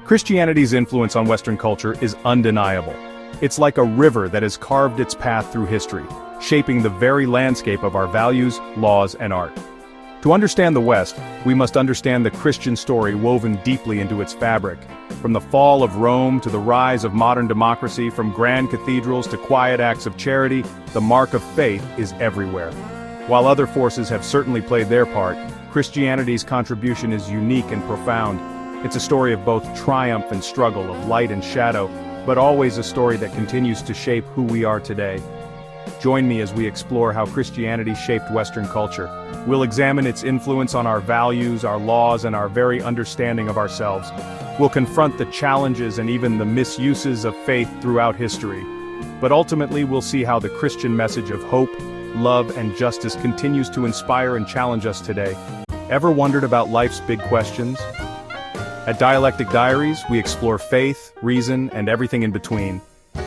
Christianity's influence on Western culture is undeniable. It's like a river that has carved its path through history, shaping the very landscape of our values, laws, and art. To understand the West, we must understand the Christian story woven deeply into its fabric. From the fall of Rome to the rise of modern democracy, from grand cathedrals to quiet acts of charity, the mark of faith is everywhere. While other forces have certainly played their part, Christianity's contribution is unique and profound. It's a story of both triumph and struggle, of light and shadow, but always a story that continues to shape who we are today. Join me as we explore how Christianity shaped Western culture. We'll examine its influence on our values, our laws, and our very understanding of ourselves. We'll confront the challenges and even the misuses of faith throughout history. But ultimately, we'll see how the Christian message of hope, love, and justice continues to inspire and challenge us today. Ever wondered about life's big questions? At Dialectic Diaries, we explore faith, reason, and everything in between.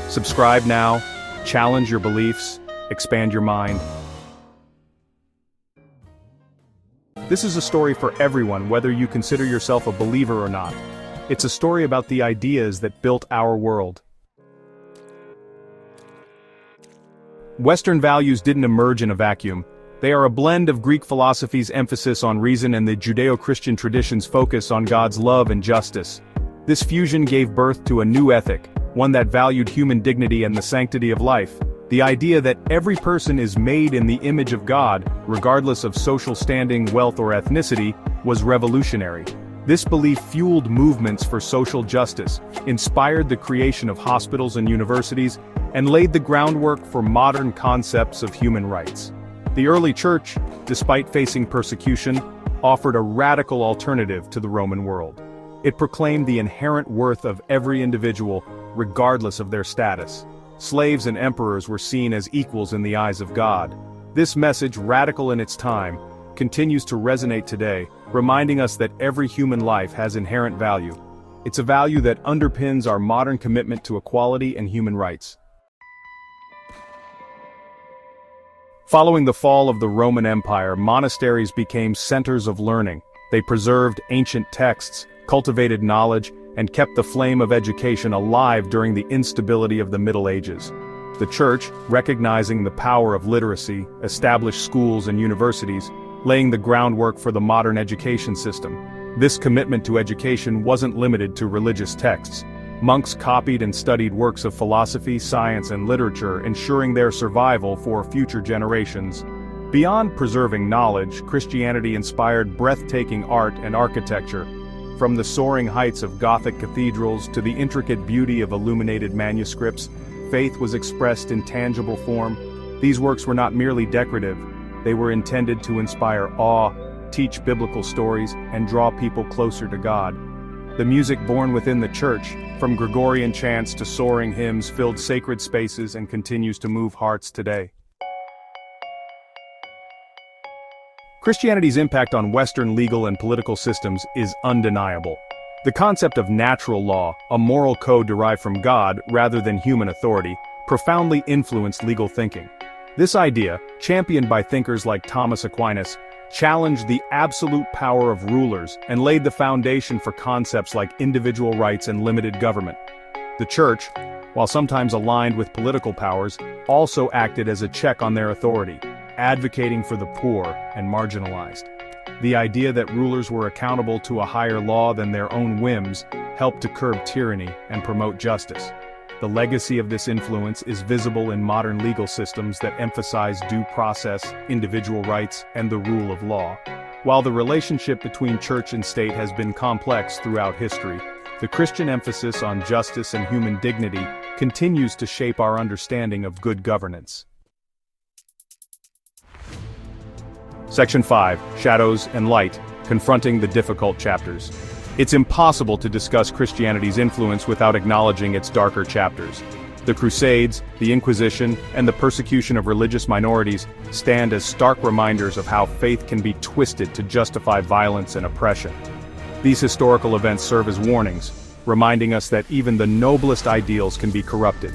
Subscribe now, challenge your beliefs, expand your mind. This is a story for everyone, whether you consider yourself a believer or not. It's a story about the ideas that built our world. Western values didn't emerge in a vacuum. They are a blend of Greek philosophy's emphasis on reason and the Judeo-Christian tradition's focus on God's love and justice. This fusion gave birth to a new ethic, one that valued human dignity and the sanctity of life. The idea that every person is made in the image of God, regardless of social standing, wealth, or ethnicity, was revolutionary. This belief fueled movements for social justice, inspired the creation of hospitals and universities, and laid the groundwork for modern concepts of human rights. The early church, despite facing persecution, offered a radical alternative to the Roman world. It proclaimed the inherent worth of every individual, regardless of their status. Slaves and emperors were seen as equals in the eyes of God. This message, radical in its time, continues to resonate today, reminding us that every human life has inherent value. It's a value that underpins our modern commitment to equality and human rights. Following the fall of the Roman Empire, monasteries became centers of learning. They preserved ancient texts, cultivated knowledge, and kept the flame of education alive during the instability of the Middle Ages. The Church, recognizing the power of literacy, established schools and universities, laying the groundwork for the modern education system. This commitment to education wasn't limited to religious texts. Monks copied and studied works of philosophy, science, and literature, ensuring their survival for future generations. Beyond preserving knowledge, Christianity inspired breathtaking art and architecture. From the soaring heights of Gothic cathedrals to the intricate beauty of illuminated manuscripts, faith was expressed in tangible form. These works were not merely decorative. They were intended to inspire awe, teach biblical stories, and draw people closer to God. The music born within the church, from Gregorian chants to soaring hymns, filled sacred spaces and continues to move hearts today. Christianity's impact on Western legal and political systems is undeniable. The concept of natural law, a moral code derived from God rather than human authority, profoundly influenced legal thinking. This idea, championed by thinkers like Thomas Aquinas, challenged the absolute power of rulers and laid the foundation for concepts like individual rights and limited government. The Church, while sometimes aligned with political powers, also acted as a check on their authority, advocating for the poor and marginalized. The idea that rulers were accountable to a higher law than their own whims helped to curb tyranny and promote justice. The legacy of this influence is visible in modern legal systems that emphasize due process, individual rights, and the rule of law. While the relationship between church and state has been complex throughout history, the Christian emphasis on justice and human dignity continues to shape our understanding of good governance. Section 5, Shadows and Light, Confronting the Difficult Chapters. It's impossible to discuss Christianity's influence without acknowledging its darker chapters. The Crusades, the Inquisition, and the persecution of religious minorities stand as stark reminders of how faith can be twisted to justify violence and oppression. These historical events serve as warnings, reminding us that even the noblest ideals can be corrupted.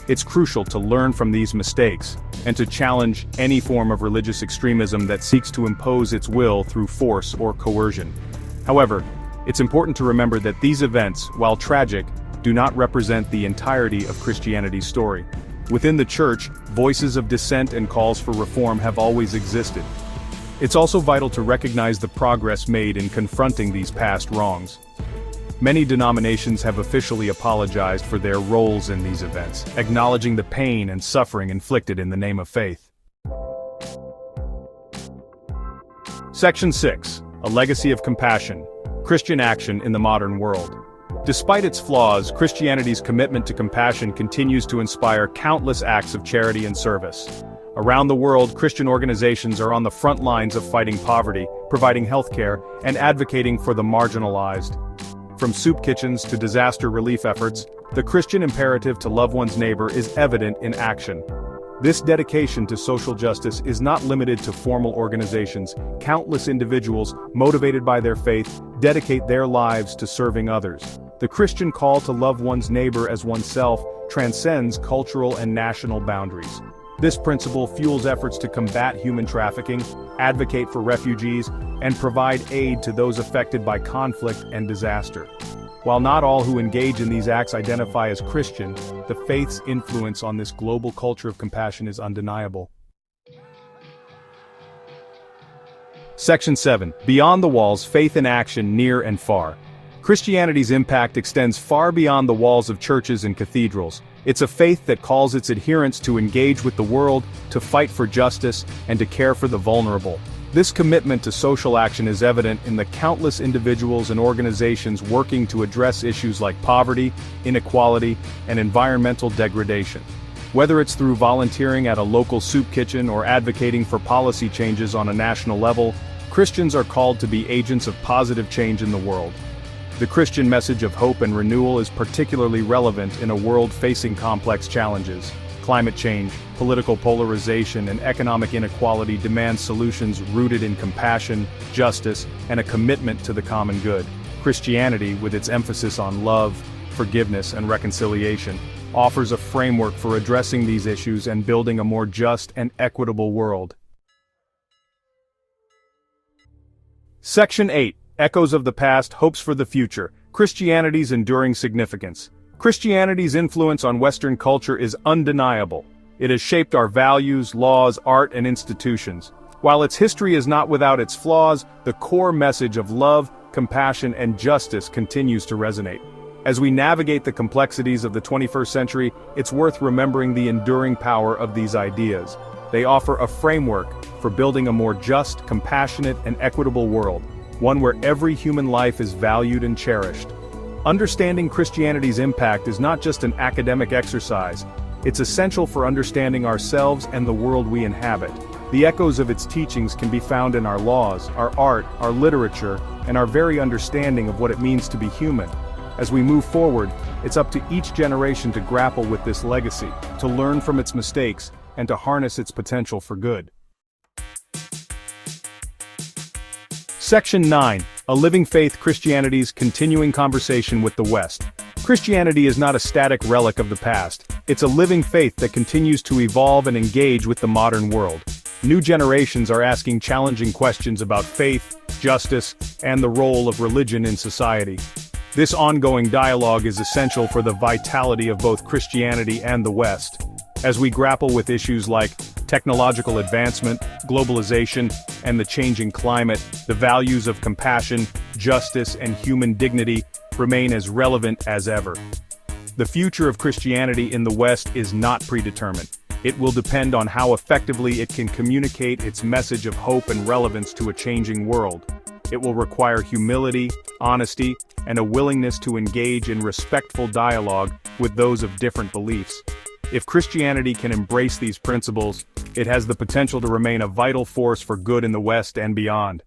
It's crucial to learn from these mistakes, and to challenge any form of religious extremism that seeks to impose its will through force or coercion. However, It's important to remember that these events, while tragic, do not represent the entirety of Christianity's story. Within the Church, voices of dissent and calls for reform have always existed. It's also vital to recognize the progress made in confronting these past wrongs. Many denominations have officially apologized for their roles in these events, acknowledging the pain and suffering inflicted in the name of faith. Section 6. A Legacy of Compassion. Christian Action in the Modern World. Despite its flaws, Christianity's commitment to compassion continues to inspire countless acts of charity and service. Around the world, Christian organizations are on the front lines of fighting poverty, providing healthcare, and advocating for the marginalized. From soup kitchens to disaster relief efforts, the Christian imperative to love one's neighbor is evident in action. This dedication to social justice is not limited to formal organizations. Countless individuals, motivated by their faith, dedicate their lives to serving others. The Christian call to love one's neighbor as oneself transcends cultural and national boundaries. This principle fuels efforts to combat human trafficking, advocate for refugees, and provide aid to those affected by conflict and disaster. While not all who engage in these acts identify as Christian, the faith's influence on this global culture of compassion is undeniable. Section 7. Beyond the Walls: Faith in Action Near and Far. Christianity's impact extends far beyond the walls of churches and cathedrals. It's a faith that calls its adherents to engage with the world, to fight for justice, and to care for the vulnerable. This commitment to social action is evident in the countless individuals and organizations working to address issues like poverty, inequality, and environmental degradation. Whether it's through volunteering at a local soup kitchen or advocating for policy changes on a national level, Christians are called to be agents of positive change in the world. The Christian message of hope and renewal is particularly relevant in a world facing complex challenges. Climate change, political polarization, and economic inequality demand solutions rooted in compassion, justice, and a commitment to the common good. Christianity, with its emphasis on love, forgiveness, and reconciliation, offers a framework for addressing these issues and building a more just and equitable world. Section 8. Echoes of the Past, Hopes for the Future. Christianity's Enduring Significance. Christianity's influence on Western culture is undeniable. It has shaped our values, laws, art, and institutions. While its history is not without its flaws, the core message of love, compassion, and justice continues to resonate. As we navigate the complexities of the 21st century, it's worth remembering the enduring power of these ideas. They offer a framework for building a more just, compassionate, and equitable world, one where every human life is valued and cherished. Understanding Christianity's impact is not just an academic exercise, it's essential for understanding ourselves and the world we inhabit. The echoes of its teachings can be found in our laws, our art, our literature, and our very understanding of what it means to be human. As we move forward, it's up to each generation to grapple with this legacy, to learn from its mistakes, and to harness its potential for good. Section 9. A Living Faith: Christianity's Continuing Conversation with the West. Christianity is not a static relic of the past. It's a living faith that continues to evolve and engage with the modern world. New generations are asking challenging questions about faith, justice, and the role of religion in society. This ongoing dialogue is essential for the vitality of both Christianity and the West. As we grapple with issues like technological advancement, globalization, and the changing climate, the values of compassion, justice, and human dignity remain as relevant as ever. The future of Christianity in the West is not predetermined. It will depend on how effectively it can communicate its message of hope and relevance to a changing world. It will require humility, honesty, and a willingness to engage in respectful dialogue with those of different beliefs. If Christianity can embrace these principles, it has the potential to remain a vital force for good in the West and beyond.